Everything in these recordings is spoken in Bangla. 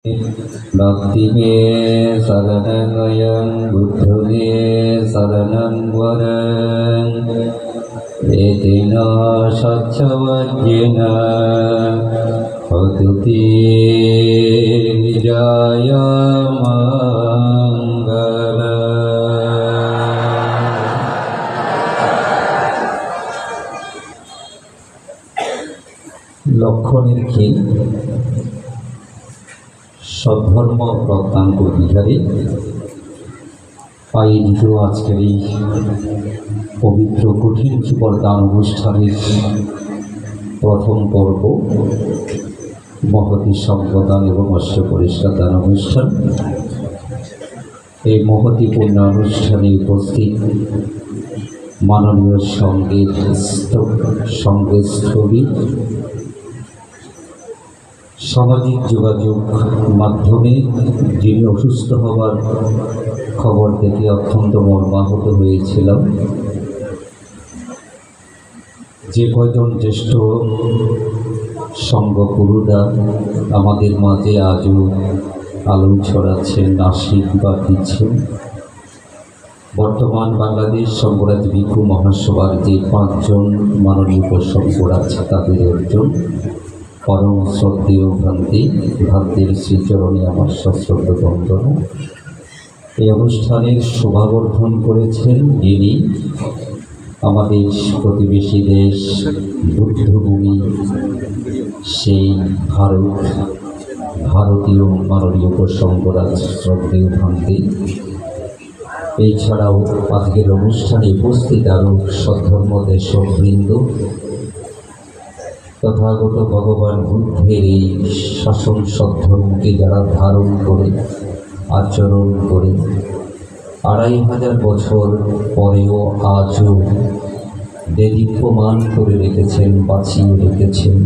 Bhakti me saranang ayam buddha me saranang varang etina satchavajjena hotuti vijaya mangala লক্ষণের খেল সদ্ধর্ম প্রত্যাঙ্গ বিহারে আয়োজিত আজকের এই পবিত্র কঠিন সুপরদান অনুষ্ঠানের প্রথম পর্ব মহতী সম্প্রদান এবং অশ্ব পরিষ্কার দান অনুষ্ঠান। এই মহতী পূর্ণ অনুষ্ঠানে উপস্থিত মাননীয় সঙ্গীতস্থলী সামাজিক যোগাযোগ মাধ্যমে যিনি অসুস্থ হওয়ার খবর দেখে অত্যন্ত মর্মাহত হয়েছিলাম, যে কয়জন জ্যেষ্ঠ সঙ্গগুরুরা আমাদের মাঝে আজও আলো ছড়াচ্ছেন, আশীর্বাদ দিচ্ছেন। বর্তমান বাংলাদেশ সঙ্গরাজ ভিক্ষু মহাসভার যে 5 জন মাননীয় উপসঙ্গর আছে তাদের একজন পরম শ্রদ্ধেয় ভ্রান্তির শ্রীচরণে আমার সশ্রদ্ধ বন্দনা। এই অনুষ্ঠানের শোভাবর্ধন করেছেন যিনি আমাদের প্রতিবেশী দেশ বুদ্ধভূমি সেই ভারতীয় মাননীয় উপসঙ্গরাজ শ্রদ্ধেয় ভ্রান্তি। এছাড়াও আজকের অনুষ্ঠানে উপস্থিত আরও সদ্ধর্ম দেশবৃন্দ, তথাগত ভগবান বুদ্ধের এই শাসন সদ্ধর্মকে যারা ধারণ করে আচরণ করে 2500 বছর পরেও আজও দেদীপ্যমান করে রেখেছেন, বাঁচিয়ে রেখেছেন,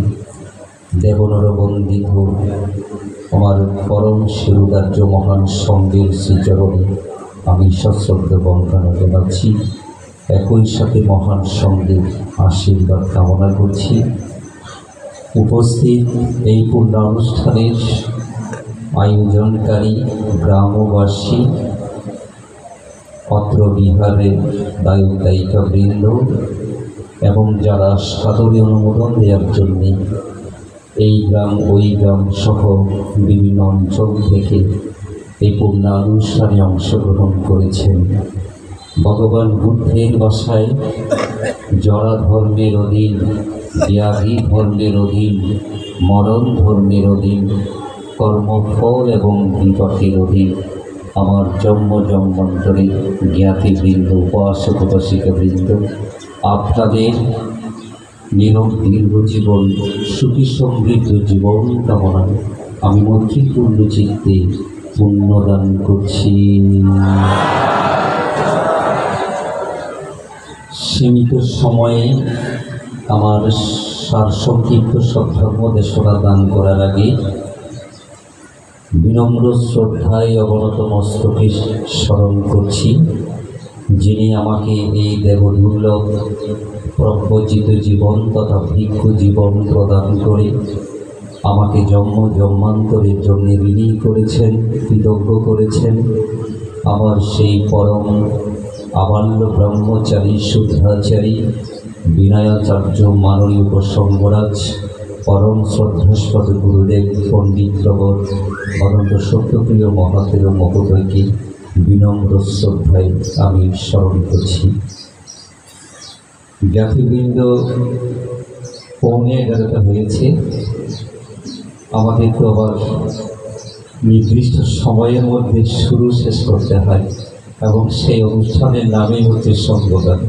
দেবনরবন্দিত আমার পরম শিরোধার্য মহান সঙ্গের শ্রীচরণে আমি সশ্রদ্ধ বন্দনা জানাচ্ছি। একই সাথে মহান সঙ্গের আশীর্বাদ কামনা করছি। উপস্থিত এই পূর্ণ অনুষ্ঠানের আয়োজনকারী গ্রামবাসী, পত্র বিহারের দায়ক দায়িকাবৃন্দ এবং যারা সাদরে অনুমোদন দেওয়ার জন্য এই গ্রাম ওই গ্রাম সহ বিভিন্ন অঞ্চল থেকে এই পূর্ণ অনুষ্ঠানে অংশগ্রহণ করেছেন। ভগবান বুদ্ধের ভাষায় জরা ধর্মের অধীন, ব্যাধি ধর্মের অধীন, মরণ ধর্মের অধীন, কর্মফল এবং বিপাকের অধীন আমার জন্মান্তরের জ্ঞাতিবৃন্দ, উপাসক উপাসিকাবৃন্দ, আপনাদের নীরব দীর্ঘ জীবন, সুখী সমৃদ্ধ জীবন কামনায় আমি মৈত্রীপূর্ণ চিত্তে পুণ্যদান করছি। সীমিত সময়ে আমার সারসংক্ষিপ্ত সদ্ধর্ম দেশনা দান করার আগে বিনম্র শ্রদ্ধায় অবনত মস্তকে স্মরণ করছি যিনি আমাকে এই দেবদুর্লভ প্রব্রজিত জীবন তথা ভিক্ষু জীবন প্রদান করে আমাকে জন্মান্তরের জন্য ঋণী করেছেন, কৃতজ্ঞ করেছেন। আমার সেই পরম আবাল্য ব্রহ্মচারী শুদ্ধাচারী বিনয়াচার্য মাননীয় উপসঙ্গরাজ পরম শ্রদ্ধাস্পদ গুরুদেব পণ্ডিত প্রবর অনন্ত সত্যপ্রিয় মহাতের মহোদয়কে বিনম্র শ্রদ্ধায় আমি স্মরণ করছি। জ্ঞাতিবৃন্দ, 11:15 হয়েছে। আমাদের তো আবার নির্দিষ্ট সময়ের মধ্যে শুরু শেষ করতে হয় এবং সেই অনুষ্ঠানের নামই হচ্ছে সঙ্গদান।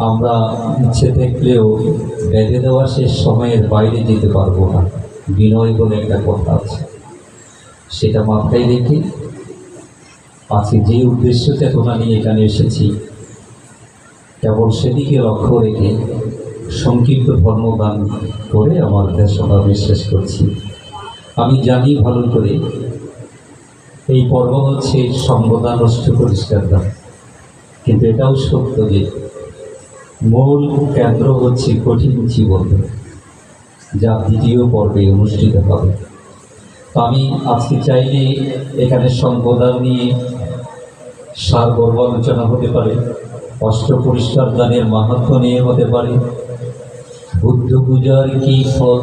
আমরা ইচ্ছে থাকলেও বেঁধে দেওয়া শেষ সময়ের বাইরে যেতে পারবো না, বিনয় বলে একটা কথা আছে, সেটা মাথায় রেখে আজকে যে উদ্দেশ্য চেতনা নিয়ে এখানে এসেছি কেবল সেদিকে লক্ষ্য রেখে সংক্ষিপ্ত ধর্মদান করে আমার দেশনা শেষ করছি। আমি জানি ভালো করে এই পর্ব হচ্ছে সঙ্গদান, অষ্ট পরিষ্কার দান, কিন্তু এটাও সত্য যে মূল কেন্দ্র হচ্ছে কঠিন জীবন, যা দ্বিতীয় পর্বে অনুষ্ঠিত হবে। তো আমি আজকে চাইলে এখানে সম্বোধন নিয়ে সারগর্ভ আলোচনা হতে পারে, অষ্ট পরিষ্কার দানের মাহাত্ম্য নিয়ে হতে পারে, বুদ্ধ পূজার কি ফল,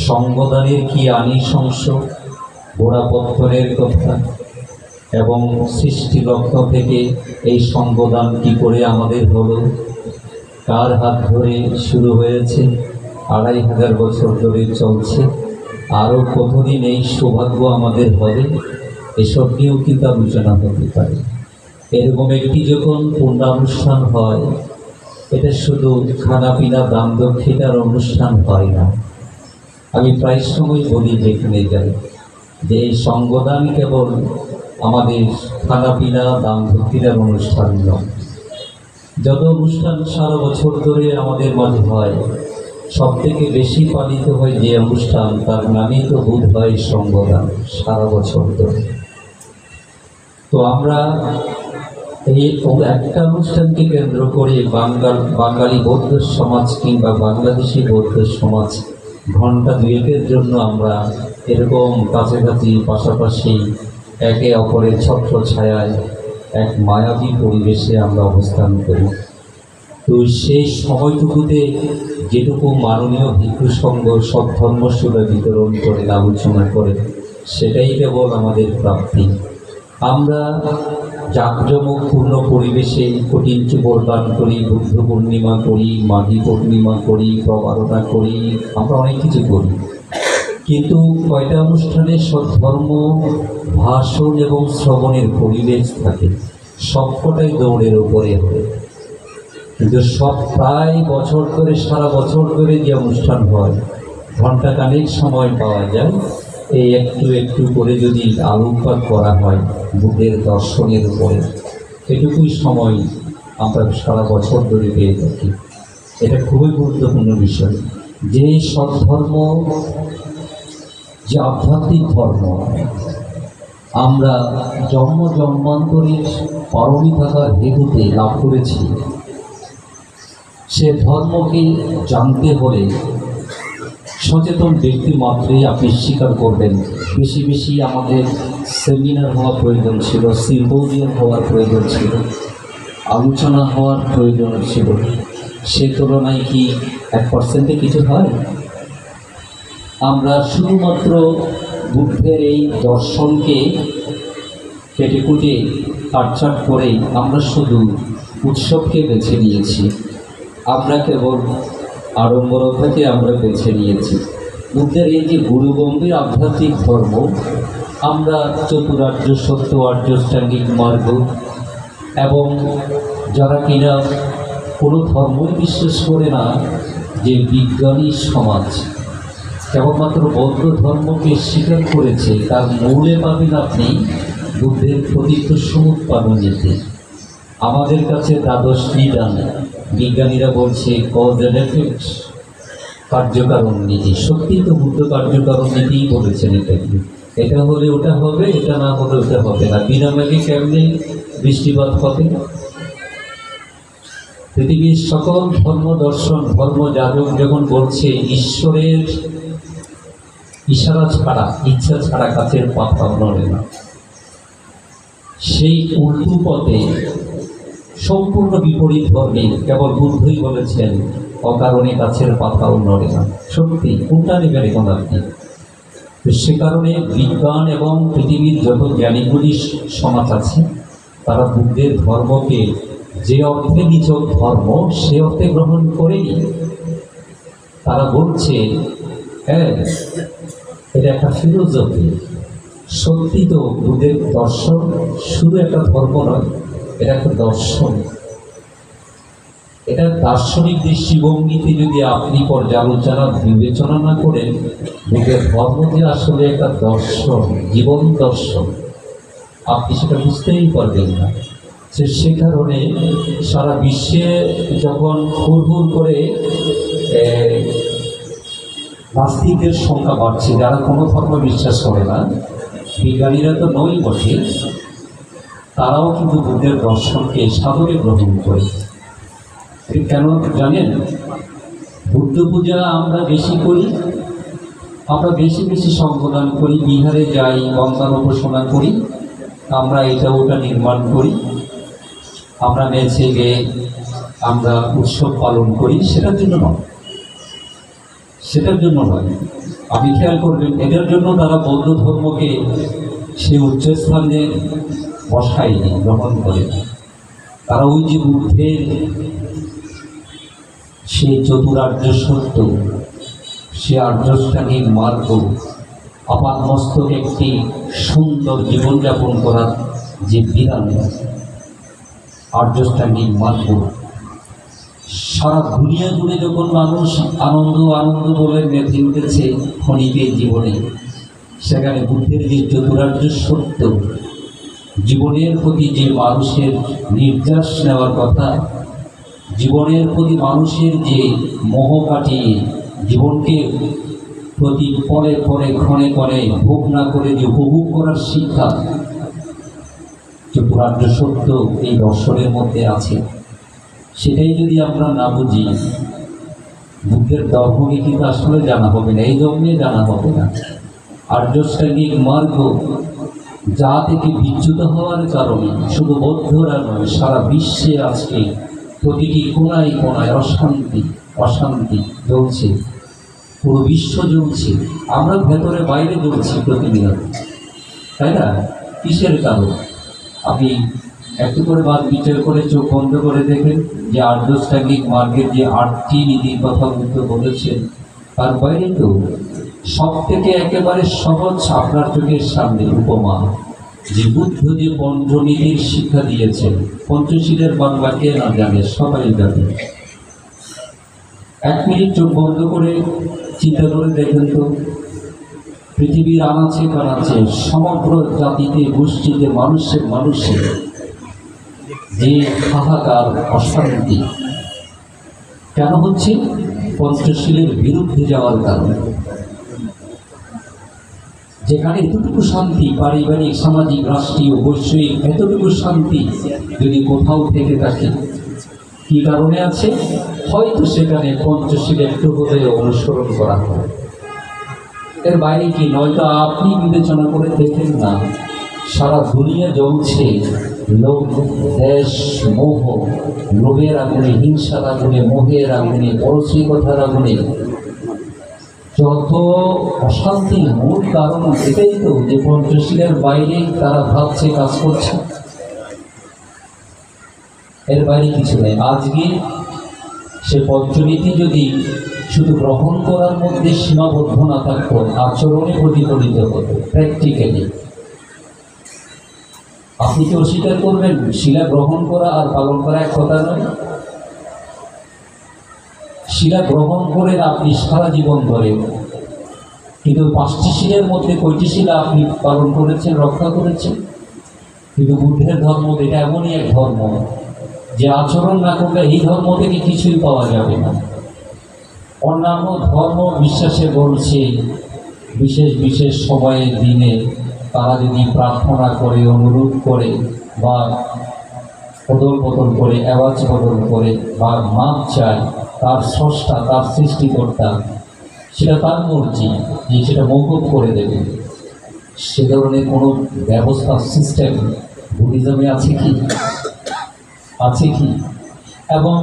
সঙ্গদানের কি আনিশংস, গোড়াপত্তরের কথা এবং সৃষ্টি লগ্ন থেকে এই সঙ্গদান কি করে আমাদের হলো, কার হাত ধরে শুরু হয়েছে, 2500 বছর ধরে চলছে, আরও কতদিন এই সৌভাগ্য আমাদের হবে, এসব নিয়েও কিন্তু আলোচনা হতে পারে। এরকম একটি যখন পূর্ণানুষ্ঠান হয়, এটা শুধু খানাপিনা দান দক্ষিণার অনুষ্ঠান হয় না। আমি প্রায় সময় বলি যেখানে যাই যে এই সঙ্গদান কেবল আমাদের খানাপিনা দান দক্ষিণার অনুষ্ঠান নয়। যত অনুষ্ঠান সারা বছর ধরে আমাদের মাঝে হয়, সব থেকে বেশি পালিত হয় যে অনুষ্ঠান, তার নামই তো বোধ হয় সঙ্গদান সারা বছর ধরে। তো আমরা এই একটা অনুষ্ঠানকে কেন্দ্র করে বাঙালি বৌদ্ধ সমাজ কিংবা বাংলাদেশি বৌদ্ধ সমাজ ঘন্টা দুয়েকের জন্য আমরা এরকম কাছাকাছি পাশাপাশি একে অপরের ছত্র ছায়ায় এক মায়াবী পরিবেশে আমরা অবস্থান করি। তো সেই সময়টুকুতে যেটুকু মাননীয় ভিক্ষু সংঘ সব ধর্মসূলা বিতরণ করে আলোচনা করে, সেটাই কেবল আমাদের প্রাপ্তি। আমরা জাঁকজমকপূর্ণ পরিবেশে কঠিন চুপড় দান করি, বুদ্ধ পূর্ণিমা করি, মাঘী পূর্ণিমা করি, প্রবারণা করি, আমরা অনেক কিছু করি, কিন্তু কয়টা অনুষ্ঠানে সদ্ধর্ম ভাষণ এবং শ্রবণের পরিবেশ থাকে, সবকটাই দৌড়ের উপরে হয়। কিন্তু সব প্রায় বছর ধরে সারা বছর ধরে যে অনুষ্ঠান হয়, ঘণ্টাখানেক সময় পাওয়া যায়, এই একটু একটু করে যদি আলোকপাত করা হয় বুদ্ধের দর্শনের উপরে, এটুকুই সময় আমরা সারা বছর ধরে পেয়ে থাকি। এটা খুবই গুরুত্বপূর্ণ বিষয় যে সদ্ধর্ম, যে আধ্যাত্মিক ধর্ম আমরা জন্মান্তরের পারমিতাকার হেতুতে লাভ করেছি, সে ধর্মকে জানতে হলে সচেতন ব্যক্তি মাত্রই আপনি স্বীকার করবেন। বেশি বেশি আমাদের সেমিনার হওয়া প্রয়োজন ছিল, সিম্পোজিয়াম হওয়ার প্রয়োজন ছিল, আলোচনা হওয়ার প্রয়োজন ছিল। সে তুলনায় কি 1% কিছু হয়? আমরা শুধুমাত্র বুদ্ধের এই দর্শনকে কেটে কুটে কাটছাট করে আমরা শুধু উৎসবকে বেছে নিয়েছি, আমরা কেবল আড়ম্বরতাকে আমরা বেছে নিয়েছি। বুদ্ধের এই যে গুরুগম্ভীর আধ্যাত্মিক ধর্ম, আমরা চতুরার্য সত্য আর্যষ্টাঙ্গিক মার্গ এবং যারা কিনা কোনো ধর্মই বিশ্বাস করে না, যে বিজ্ঞানী সমাজ কেবলমাত্র বৌদ্ধ ধর্মকে স্বীকার করেছে, তার মূলে পাবেন আপনি বুদ্ধের প্রতীক সমুৎপাদনীতে। আমাদের কাছে দ্বাদশ নিদান, বিজ্ঞানীরা বলছে কজ অ্যান্ড এফেক্ট, কার্যকারণ নীতি। সত্যি তো বুদ্ধ কার্যকারণ নীতিই বলেছেন, এটাকে এটা হলে ওটা হবে, এটা না হলে ওটা হবে না। বিনা মেঘে কেমনে বৃষ্টিপাত হবে? পৃথিবীর সকল ধর্ম দর্শন ধর্মযাজক যখন বলছে ঈশ্বরের ইশারা ছাড়া, ইচ্ছা ছাড়া গাছের পাতা নড়ে না, সেই উল্টো পথে সম্পূর্ণ বিপরীত ধর্মে কেবল বুদ্ধই বলেছেন অকারণে গাছের পাতাও নড়ে না। সত্যি কোনটা নেবেন এখন আপনি? সে কারণে বিজ্ঞান এবং পৃথিবীর যত জ্ঞানীগুলি সমাজ আছে, তারা বুদ্ধের ধর্মকে যে অর্থে নিছক ধর্ম সে অর্থে গ্রহণ করেই তারা বলছে হ্যাঁ এটা একটা ফিলোসফি। সত্যি তো বুদ্ধের দর্শন শুধু একটা ধর্ম নয়, এটা একটা দর্শন। এটা দার্শনিক দৃষ্টিভঙ্গিতে যদি আপনি পর্যালোচনা বিবেচনা না করেন, বুদ্ধের ধর্ম যে আসলে একটা দর্শন, জীবন দর্শন, আপনি সেটা বুঝতেই পারবেন না। সে কারণে সারা বিশ্বে যখন হুড় করে নাস্তিকদের সংখ্যা বাড়ছে, যারা কোনো ধর্ম বিশ্বাস করে না, বিজ্ঞানীরা তো নয় বটে, তারাও কিন্তু বুদ্ধের দর্শনকে সাদরে গ্রহণ করে। কেন জানেন? বুদ্ধ পূজা আমরা বেশি করি, আমরা বেশি বেশি সঙ্গদান করি, বিহারে যাই, গঙ্গার উপাসনা করি, আমরা এটা ওটা নির্মাণ করি, আমরা নেচে গিয়ে আমরা উৎসব পালন করি, সেটার জন্য নয়, সেটার জন্য নয়। আপনি খেয়াল করবেন, এটার জন্য তারা বৌদ্ধ ধর্মকে সে উচ্চস্থানে বসায়নি, গ্রহণ করে। তারা ওই যে বুদ্ধের সেই চতুরার্য সত্য, সে আর্যষ্টাঙ্গিক মার্গ, আপাতমস্তক একটি সুন্দর জীবনযাপন করার যে বিধান, আর্যষ্টাঙ্গিক মার্গ, সারা দুনিয়া জুড়ে যখন মানুষ আনন্দ আনন্দ বলে মেতে উঠেছে ক্ষণিকের জীবনে, সেখানে বুদ্ধের যে চতুরার্য সত্য, জীবনের প্রতি যে মানুষের নির্যাস নেওয়ার কথা, জীবনের প্রতি মানুষের যে মোহ কাটিয়ে জীবনকে প্রতি পরে পরে ক্ষণে ক্ষণে ভোগ না করে যে উপভোগ করার শিক্ষা, চতুরার্য সত্য এই দর্শনের মধ্যে আছে। সেটাই যদি আমরা না বুঝি, বুদ্ধের ধর্মকে কিন্তু আসলে জানা হবে না, এই জন্যে জানা হবে না। আর্যষ্টাঙ্গিক মার্গ যা থেকে বিচ্যুত হওয়ার কারণে শুধু বৌদ্ধরা নয়, সারা বিশ্বে আজকে প্রতিটি কোনায় কোনায় অশান্তি অশান্তি জ্বলছে, পুরো বিশ্ব জ্বলছে, আমরা ভেতরে বাইরে জ্বলছি প্রতিনিয়ত, তাই না? কিসের কারণ? আপনি একটু করে বাদ বিচার করে চোখ বন্ধ করে দেখেন যে আর্যষ্টাঙ্গিক মার্গের যে 8টি নীতির কথা বুদ্ধ বলেছেন, তার বাইরে তো সব থেকে একেবারে সহজ আপনার চোখের সামনে উপমা, যে বুদ্ধ যে পঞ্চনীতির শিক্ষা দিয়েছেন। পঞ্চশীলের বাংলা কে না জানে? সবাই জানে। 1 মিনিট চোখ বন্ধ করে চিন্তা করে দেখেন তো, পৃথিবীর আনাচে কানাচে সমগ্র জাতিতে গোষ্ঠীতে মানুষের যে হাহাকার অশান্তি কেন হচ্ছে? পঞ্চশীলের বিরুদ্ধে যাওয়ার কারণে। যেখানে এতটুকু শান্তি, পারিবারিক, সামাজিক, রাষ্ট্রীয়, বৈষয়িক এতটুকু শান্তি যদি কোথাও থেকে থাকে, কি কারণে আছে? হয়তো সেখানে পঞ্চশীল একটু হলেও অনুসরণ করা হয়। এর বাইরে কি? নয়তো আপনি বিবেচনা করে দেখেন না, সারা দুনিয়া জ্বলছে লোভ, দেশ, মোহ, লোভের আগুনে, হিংসার আগুনে, মোহের আগুনে, পরশ্রীকতার আগুনে। যত অশান্তির মূল কারণ এটাই তো, যে পঞ্চশীলের বাইরে তারা ভাবছে, কাজ করছে, এর বাইরে কিছু নেই। আজকে সে পঞ্চনীতি যদি শুধু গ্রহণ করার মধ্যে সীমাবদ্ধ না থাকতো, আচরণে প্রতিফলিত হতো প্র্যাকটিক্যালি। আপনি কি অস্বীকার করবেন শিলা গ্রহণ করা আর পালন করা এক কথা নয়? শিলা গ্রহণ করেন আপনি সারা জীবন ধরে, কিন্তু 5টি শিলের মধ্যে কয়টি শিলা আপনি পালন করেছেন, রক্ষা করেছেন? কিন্তু বুদ্ধের ধর্ম এটা এমনই এক ধর্ম যে আচরণ না করলে এই ধর্ম থেকে কিছুই পাওয়া যাবে না। অন্যান্য ধর্ম বিশ্বাসে বলছে বিশেষ বিশেষ সময়ে দিনে তারা যদি প্রার্থনা করে, অনুরোধ করে, বা বদল বদল করে, আওয়াজ বদল করে, বা মাপ চায়, তার স্রষ্টা, তার সৃষ্টিকর্তা, সেটা তার মর্জি যে সেটা মৌকুফ করে দেবে। সে ধরনের কোনো ব্যবস্থা, সিস্টেম বুদ্ধিজমে আছে কি? আছে কি? এবং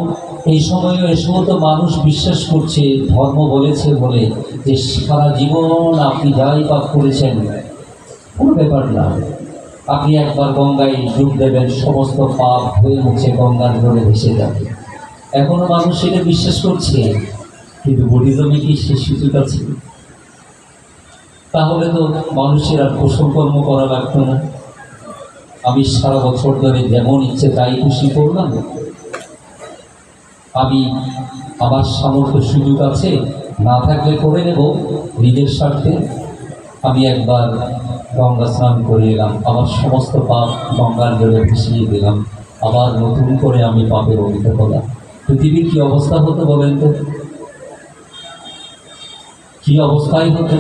এই সময়ে এ সমস্ত মানুষ বিশ্বাস করছে, ধর্ম বলেছে বলে, যে সারা জীবন আপনি যাই পাপ করেছেন কোনো ব্যাপার না, আপনি একবার গঙ্গায় ডুব দেবেন, সমস্ত পাপ ধুয়ে মুছে গঙ্গার জলে ভেসে যাবে। এখনো মানুষ এটা বিশ্বাস করছে, কিন্তু বুদ্ধিজমে কি সে সুযোগ আছে? তাহলে তো মানুষের আর কুসংকর্ম করা লাগতো না। আমি সারা বছর ধরে যেমন ইচ্ছে তাই খুশি করলাম, আমি আমার সামর্থ্য সুযোগ আছে, না থাকলে করে নেব নিজের স্বার্থে। আমি একবার গঙ্গা স্নান করে এলাম, আমার সমস্ত পাপ গঙ্গার জলে ভেসিয়ে দিলাম, আবার নতুন করে আমি পাপের অভিযোগ হলাম। পৃথিবীর কি অবস্থা হতো বলেন তো? কি অবস্থায় হতো?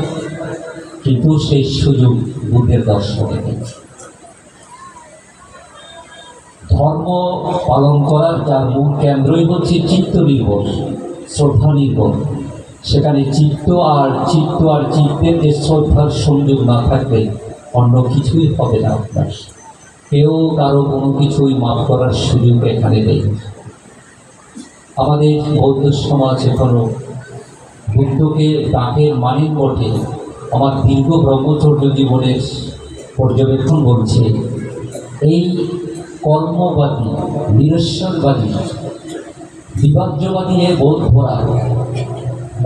কিন্তু সেই সুযোগ বুদ্ধের দর্শনে নেই। ধর্ম পালন করার যার মূল কেন্দ্রই হচ্ছে চিত্ত নির্ভর, শ্রদ্ধা নির্ভর। সেখানে চিত্ত আর চিত্তের যে শ্রদ্ধার সংযোগ না থাকবে অন্য কিছুই হবে না। আপনার কেউ কারো কোনো কিছুই মাফ করার সুযোগ এখানে নেই। আমাদের বৌদ্ধ সমাজ এখনো বুদ্ধকে ডাকের মানের মধ্যে আমার দীর্ঘ ব্রহ্মচর্য জীবনের পর্যবেক্ষণ বলছে, এই কর্মবাদী, নিরস্বরবাদী, বিভাজ্যবাদী এ বৌদ্ধরা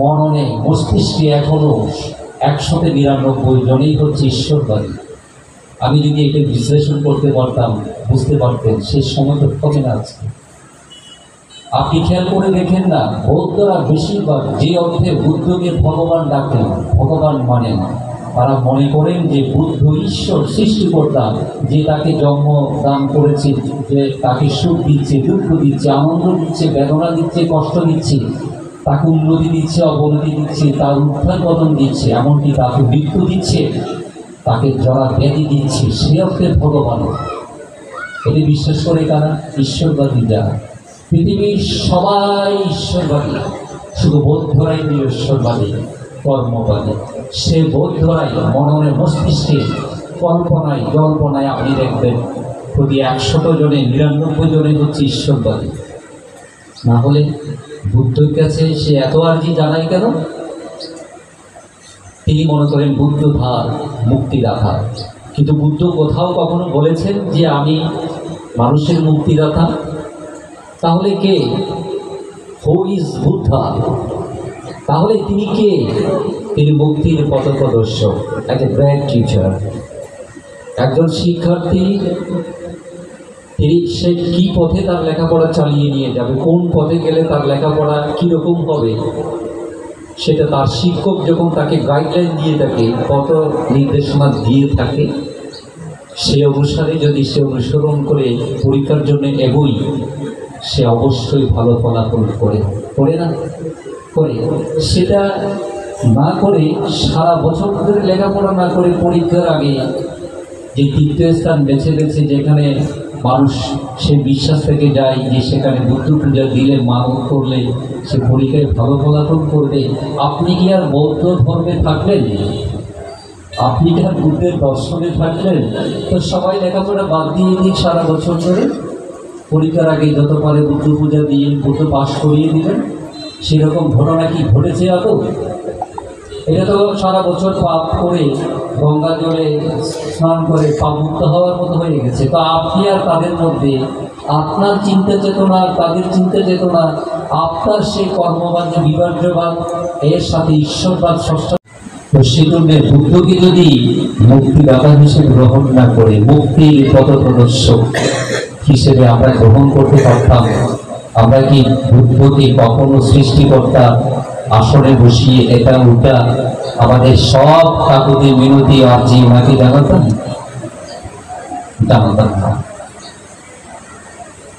মননে মস্তিষ্কে এখনও 199 জনেই হচ্ছে ঈশ্বরবাদী। আমি যদি এটা বিশ্লেষণ করতে পারতাম, বুঝতে পারতেন, সেই সময় তো হবে না আজকে। আপনি খেয়াল করে দেখেন না, বৌদ্ধরা বেশিরভাগ যে অর্থে বুদ্ধকে ভগবান ডাকেন, ভগবান মানেন, তারা মনে করেন যে বুদ্ধ ঈশ্বর সৃষ্টিকর্তা, যে তাকে জন্ম দান করেছে, যে তাকে সুখ দিচ্ছে, দুঃখ দিচ্ছে, আনন্দ দিচ্ছে, বেদনা দিচ্ছে, কষ্ট দিচ্ছে, তাকে উন্নতি দিচ্ছে, অবনতি দিচ্ছে, তার উদ্ধার পতন দিচ্ছে, এমনকি তাকে মৃত্যু দিচ্ছে, তাকে জরা ব্যাধি দিচ্ছে, সে অর্থে ভগবান। এটি বিশ্বাস করে কারা? ঈশ্বরবাদী যারা। পৃথিবীর সবাই ঈশ্বরবাদী, শুধু বৌদ্ধরাই নিরশ্বরবাদী, কর্মবাদী। সে বৌদ্ধরাই মননে মস্তিষ্কে কল্পনায় জল্পনায় আপনি দেখবেন প্রতি 100 জনে 99 জনে হচ্ছে ঈশ্বরবাদী। না হলে বুদ্ধর কাছে সে এত আর্জি জানায় কেন? তিনি মনে করেন বুদ্ধ ধার মুক্তিদাতা, কিন্তু বুদ্ধ কোথাও কখনো বলেছেন যে আমি মানুষের মুক্তিদাতা? তাহলে কে? Who is Buddha? তাহলে তিনি কে? তিনি মুক্তির পথপ্রদর্শক, একটা গ্র্যান্ড টিচার, একজন শিক্ষার্থী। তিনি সে কি পথে তার লেখাপড়া চালিয়ে নিয়ে যাবে, কোন পথে গেলে তার লেখাপড়া কীরকম হবে, সেটা তার শিক্ষক যখন তাকে গাইডলাইন দিয়ে থাকে, কত নির্দেশনা দিয়ে থাকে, সে অনুসারে যদি সে অনুসরণ করে পরীক্ষার জন্য এগোই, সে অবশ্যই ভালো ফলাফল করে না করে। সেটা না করে সারা বছর ধরে লেখাপড়া না করে পরীক্ষার আগে যে তীর্থস্থান বেছে বেছে যেখানে মানুষ সে বিশ্বাস থেকে যায় যে সেখানে বুদ্ধ পূজা দিলে মানত করলে সে পরীক্ষায় ভালো ফলাফল করবে, আপনি কি আর বৌদ্ধ ধর্মে থাকলেন? আপনি কি আর বুদ্ধের দর্শনে থাকলেন? তো সবাই লেখাপড়া বাদ দিয়ে দিন, সারা বছর ধরে পরীক্ষার আগে যত পারে বুদ্ধ পূজা দিয়ে বুদ্ধ পাশ করিয়ে দিলেন। সেরকম ঘটনা কি ঘটেছে আদৌ? এটা তো সারা বছর পাপ করে গঙ্গা জলে স্নান করে পাপমুক্ত হওয়ার মতো হয়ে গেছে। তো আপনি আর তাদের মধ্যে আপনার চিন্তা চেতনা, তাদের চিন্তা চেতনা, আপনার সেই কর্মবাদ, বিভাজ্যবাদ, এর সাথে ঈশ্বরবাদ, স্রষ্টা, তো সেজন্য বুদ্ধকে যদি মুক্তিদাতা হিসেবে গ্রহণ না করে মুক্তির পথপ্রদর্শক হিসেবে আমরা গ্রহণ করতে পারতাম, আমরা কি বুদ্ধকে কখনো সৃষ্টিকর্তা আসনে বসিয়ে এটা ওটা আমাদের সব কাকুতি মিনতি আর্জি ওনাকে জানাতাম না?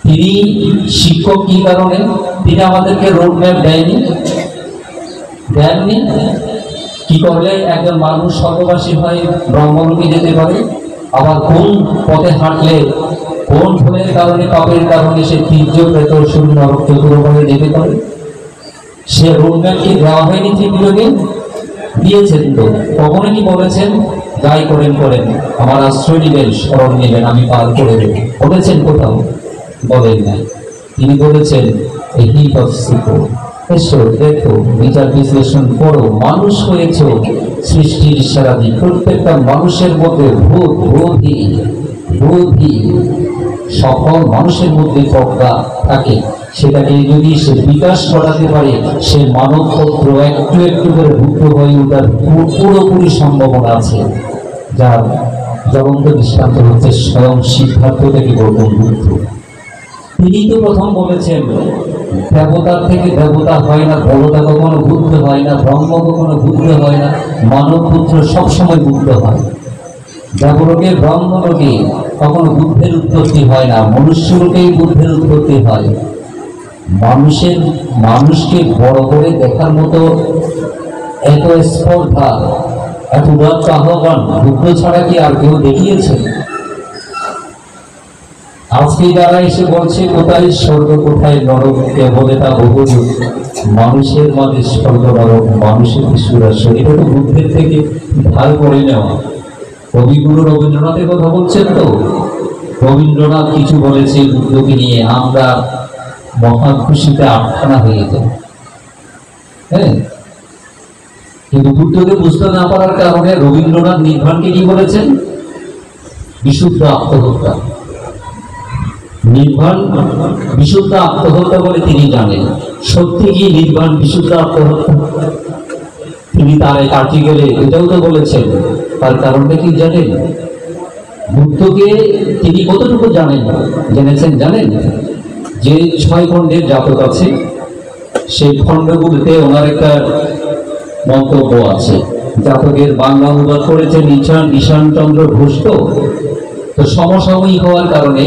তিনি শিক্ষক কি কারণে? তিনি আমাদেরকে রোডম্যাপ দেননি। কি করলে একজন মানুষ স্বর্গবাসী হয়ে ব্রহ্মলোকে যেতে পারে, আবার কোন পথে হাঁটলে কোন ভুলের কারণে, পাপের কারণে সে তীর্য প্রেত শূন্য নরক চতুর্ভুজে যেতে পারে, সে রোডম্যাপ কি দেওয়া হয়নি? ত্রিপিটকে দিয়েছেন তো। কখনো কি বলেছেন যাই করেন আমার আশ্রয় নেবেন, স্মরণ নেবেন, আমি পার করে দেব? বলেছেন কোথাও? বলেন নাই। তিনি বলেছেন এই এসো দেখো, বিচার বিশ্লেষণ করো, মানুষ হয়েছ সৃষ্টির সারাদি, প্রত্যেকটা মানুষের মধ্যে বুদ্ধি সকল মানুষের মধ্যে প্রজ্ঞা থাকে, সেটাকে যদি সে বিকাশ করাতে পারে, সে মানবপত্র একটু একটু করে ভুক্ত হয়ে ওঠার পুরোপুরি সম্ভাবনা আছে। যার জ্বলন্ত দৃষ্টান্ত হচ্ছে স্বয়ং সিদ্ধার্থ থেকে গৌতম বুদ্ধ। তিনি তো প্রথম বলেছেন দেবতার থেকে দেবতা হয় না, দেবতা কখনো বুদ্ধ হয় না, ব্রহ্ম কখনো বুদ্ধ হয় না, মানব পুত্র সবসময় বুদ্ধ হয়। দেবলোকে ব্রহ্মলোকে কখনো বুদ্ধের উৎপত্তি হয় না, মনুষ্যলোকেই বুদ্ধের উৎপত্তি হয়। মানুষকে বড় করে দেখার মতো এত স্পর্ধা, এত উদাত্ত আহ্বান বুদ্ধ ছাড়া কি আর কেউ দেখিয়েছেন? আজকে যারা এসে বলছে কোথায় স্বর্গ কোথায় নরক, বলে তা বহুদূর, মানুষের মাঝে স্বর্গ নরক, মানুষের সুরাসর, এটা তো বুদ্ধের থেকে ধার করে নেওয়া। কবিগুরু রবীন্দ্রনাথের কথা বলছেন তো, রবীন্দ্রনাথ কিছু বলেছে বুদ্ধকে নিয়ে, আমরা মহা খুশিতে আটখানা হয়ে যাই। হ্যাঁ, কিন্তু বুদ্ধকে বুঝতে না পারার কারণে রবীন্দ্রনাথ নির্বাণকে কি বলেছেন? বিশুদ্ধ আত্মহত্যা। নির্বাণ বিশুদ্ধ আত্মহত্যা বলে তিনি জানেন। সত্যি কি নির্বাণ বিশুদ্ধ আত্মহত্যা? তিনি তার এক আর্টিকেলে এটাও তো বলেছেন। তার কারণটা কি জানেন? বুদ্ধকে তিনি কতটুকু জেনেছেন জানেন? যে 6 খণ্ডের জাতক আছে, সেই খণ্ডগুলিতে ওনার একটা মন্তব্য আছে। জাতকের বাংলা অনুবাদ করেছেন ঈশান চন্দ্র ঘোষ। তো সমসাময়িক হওয়ার কারণে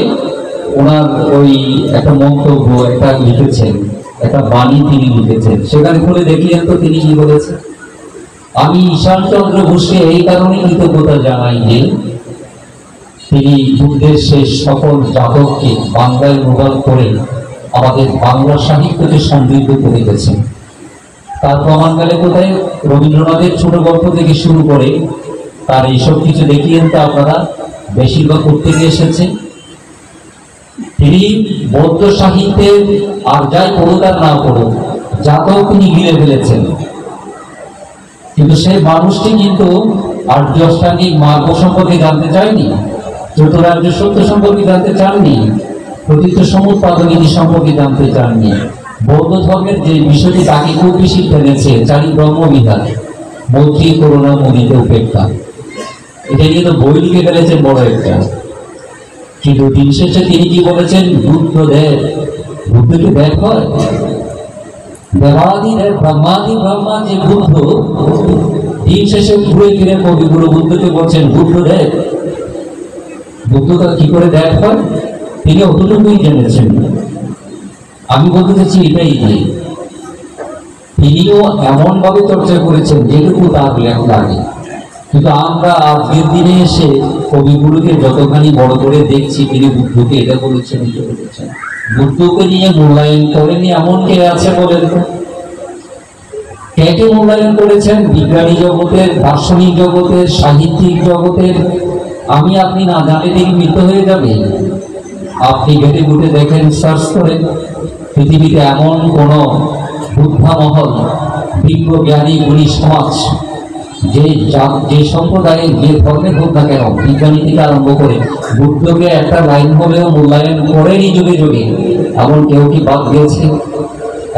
ওনার ওই একটা মন্তব্য একটা লিখেছেন, একটা বাণী তিনি লিখেছেন, সেখানে খুলে দেখলেন তো তিনি কি বলেছেন? আমি ঈশান চন্দ্র ঘোষকে এই কারণে কৃতজ্ঞতা জানাই যে তিনি বুদ্ধের শেষ সকল জাতককে বাংলায় অনুবাদ করে আমাদের বাংলা সাহিত্যকে সমৃদ্ধ করে গেছেন। তার প্রমাণ গেলে কোথায়? রবীন্দ্রনাথের ছোট গল্প থেকে শুরু করে তার এইসব কিছু দেখিয়েন তো আপনারা বেশিরভাগ করতে গিয়ে এসেছে। তিনি বৌদ্ধ সাহিত্যের আর যাই পড়ুক আর না পড়ুক, জাতক তিনি গিলে ফেলেছেন। কিন্তু সেই মানুষটি কিন্তু আর্য অষ্টাঙ্গিক মার্গ সম্পর্কে জানতে চায়নি, চতুরার্য সত্য সম্পর্কে জানতে চাননি, প্রতীক সমুৎপাদনী সম্পর্কে জানতে চাননি। বৌদ্ধ ধর্মের যে বিষয়টি তাকে খুব বেশি টেনেছে, চারি ব্রহ্মবিহার, মৈত্রী, করুণা, মুদিতে, উপেক্ষা, এটা নিয়ে তো বই লিখে ফেলেছেন বড় একটা। কিন্তু দিন শেষে তিনি কি বলেছেন? বুদ্ধ দেব। বুদ্ধকে দেব হয়? দেবাদি দেব, ব্রহ্মাদি ব্রহ্মা যে বুদ্ধ, দিন শেষে ঘুরে ফিরে কবিগুরু বুদ্ধকে বলছেন বুদ্ধ দেব। বুদ্ধটা কি করে দেব হয়? তিনি অতটুকুই জেনেছেন। আমি বলতে চাচ্ছি এটাই যে তিনিও এমন ভাবে চর্চা করেছেন যেটুকু তার লাগে। কিন্তু আমরা আজকের দিনে এসে কবিগুলোকে যতখানি বড় করে দেখছি, তিনি বুদ্ধকে এটা বলেছেন, এটা বলেছেন, বুদ্ধকে নিয়ে মূল্যায়ন করেনি এমন কে আছে বলেন? কে মূল্যায়ন করেছেন? বিজ্ঞানী জগতের, দার্শনিক জগতের, সাহিত্যিক জগতের। আমি আপনি না জানলে তিনি মৃত হয়ে যাবে। আপনি ঘেটে ঘুটে দেখেন, সার্চ করেন, পৃথিবীতে এমন কোন বুদ্ধামহল, বিজ্ঞানী গুণী সমাজ, যে সম্প্রদায়ে যে ধর্মের হোক না কেন, বিজ্ঞানী থেকে আরম্ভ করে বুদ্ধকে একটা লাইন হলেও মূল্যায়ন করেনি যুগে যুগে, এমন কেউ কি বাদ দিয়েছে?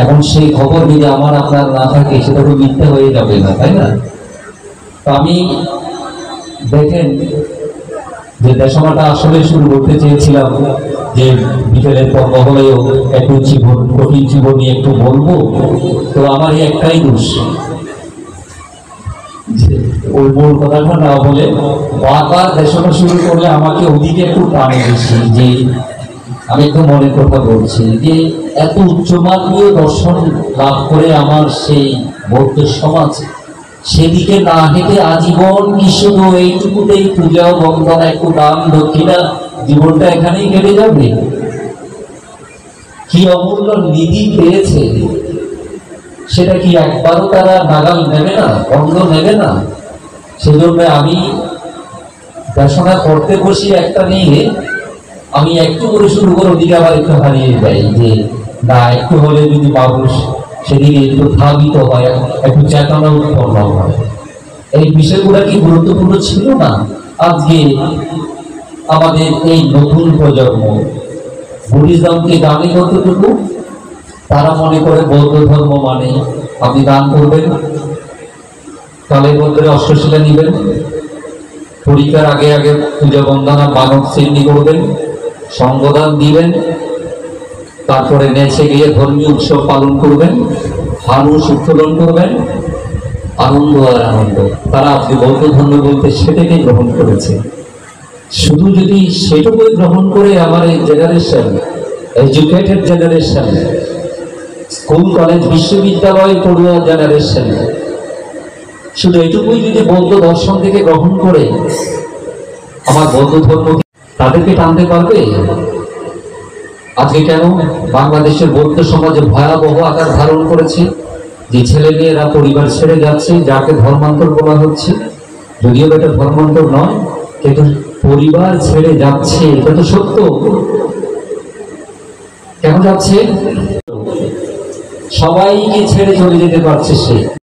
এখন সেই খবর যদি আমার আপনার না থাকে, সেটা তো মিথ্যা হয়ে যাবে না, তাই না? তো আমি দেখেন যে দেশমাটা আসলে শুরু করতে চেয়েছিলাম যে বিকেলের পর্ব হলেও একটু কঠিন জীবন নিয়ে একটু বলবো। তো আমার একটাই দোষ, ওই মূল কথাটা না বলে বারবার দেশমা শুরু করলে আমাকে ওদিকে একটু টানে বেশি। যে আমি একটু মনের কথা বলছি যে এত উচ্চমার্গীয় দর্শন লাভ করে আমার সেই বৌদ্ধ সমাজ, সেদিকে না হেঁটে আজীবন কি শুধু এইটুকুতেই পূজা বন্দনা, একটু দান দক্ষিণা, জীবনটা এখানেই কেটে যাবে? কি অমূল্য নিধি পেয়েছে, সেটা কি একবারও তারা নাগাল নেবে না, বন্ধ নেবে না? সেজন্য আমি দেশনা করতে বসি একটা নিয়ে, আমি একটু করে শুরু করে ওদিকে আবার একটু হারিয়ে যাই যে না, একটু হলে যদি মানুষ সেদিকে একটু ধাবিত হয়, একটু চেতনা উৎপন্ন হয়। এই বিষয়গুলো কি গুরুত্বপূর্ণ ছিল না? আজকে আমাদের এই নতুন প্রজন্ম বুদ্ধিজমকে জানে কতটুকু? তারা মনে করে বৌদ্ধ ধর্ম মানে আপনি দান করবেন, কালে বন্ধরে অষ্টশিলা নিবেন, পরীক্ষার আগে আগে পূজা বন্দনা মানব শ্রেণী করবেন, সঙ্গদান দিবেন, তারপরে নেচে গিয়ে ধর্মীয় উৎসব পালন করবেন, ফানুস উত্তোলন করবেন, আনন্দ আর আনন্দ। তারা আপনি বৌদ্ধ ধর্ম বলতে সেটাকে গ্রহণ করেছে। শুধু যদি সেটুকুই গ্রহণ করে আমার এই generation, educated generation, school college বিশ্ববিদ্যালয় পড়ুয়া জেনারেশন, শুধু এটুকুই যদি বৌদ্ধ দর্শন থেকে গ্রহণ করে আমার বৌদ্ধ ধর্ম, তাদেরকে টানতে পারবে? আজকে কেন বাংলাদেশের বৌদ্ধ সমাজে ভয়াবহ আকার ধারণ করেছে, যে ছেলে মেয়েরা পরিবার ছেড়ে যাচ্ছে, যাকে ধর্মান্তর বলা হচ্ছে, যদিও এটা ধর্মান্তর নয়, কিন্তু পরিবার ছেড়ে যাচ্ছে, এটা তো সত্য। কেন যাচ্ছে? সবাইকে ছেড়ে চলে যেতে পারছে সে।